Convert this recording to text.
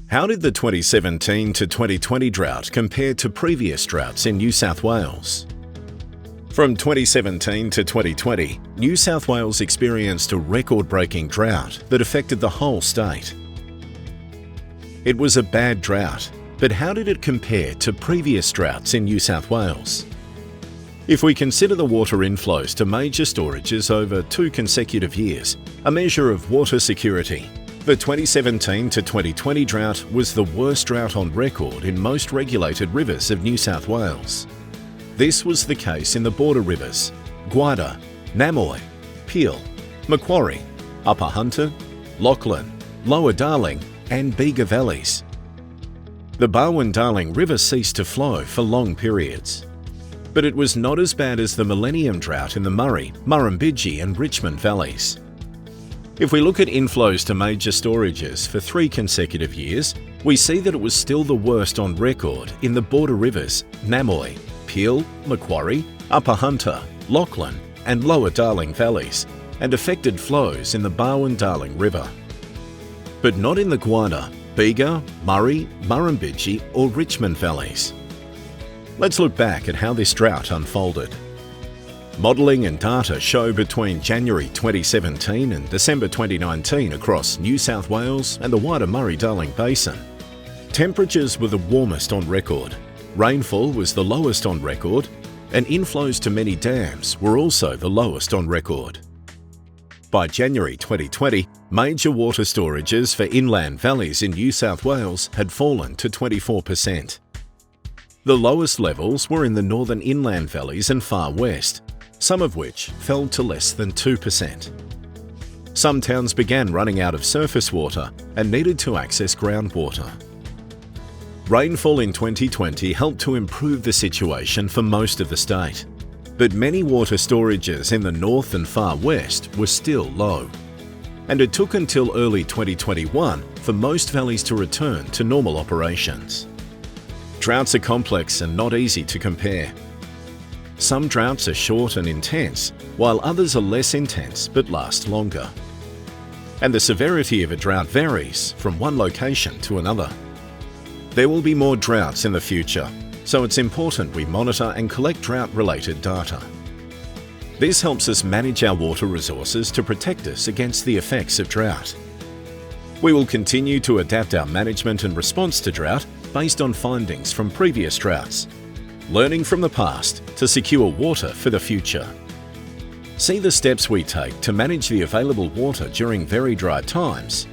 How did the 2017 to 2020 drought compare to previous droughts in New South Wales? From 2017 to 2020, New South Wales experienced a record-breaking drought that affected the whole state. It was a bad drought, but how did it compare to previous droughts in New South Wales? If we consider the water inflows to major storages over 2 consecutive years, a measure of water security, the 2017 to 2020 drought was the worst drought on record in most regulated rivers of New South Wales. This was the case in the border rivers, Gwydir, Namoi, Peel, Macquarie, Upper Hunter, Lachlan, Lower Darling and Bega valleys. The Barwon-Darling River ceased to flow for long periods. But it was not as bad as the Millennium drought in the Murray, Murrumbidgee and Richmond valleys. If we look at inflows to major storages for 3 consecutive years, we see that it was still the worst on record in the border rivers Namoi, Peel, Macquarie, Upper Hunter, Lachlan and Lower Darling valleys, and affected flows in the Barwon-Darling River. But not in the Gwydir, Bega, Murray, Murrumbidgee or Richmond valleys. Let's look back at how this drought unfolded. Modelling and data show between January 2017 and December 2019 across New South Wales and the wider Murray-Darling Basin. Temperatures were the warmest on record, rainfall was the lowest on record, and inflows to many dams were also the lowest on record. By January 2020, major water storages for inland valleys in New South Wales had fallen to 24%. The lowest levels were in the northern inland valleys and far west, some of which fell to less than 2%. Some towns began running out of surface water and needed to access groundwater. Rainfall in 2020 helped to improve the situation for most of the state, but many water storages in the north and far west were still low. And it took until early 2021 for most valleys to return to normal operations. Droughts are complex and not easy to compare. Some droughts are short and intense, while others are less intense but last longer. And the severity of a drought varies from one location to another. There will be more droughts in the future, so it's important we monitor and collect drought-related data. This helps us manage our water resources to protect us against the effects of drought. We will continue to adapt our management and response to drought based on findings from previous droughts, learning from the past to secure water for the future. See the steps we take to manage the available water during very dry times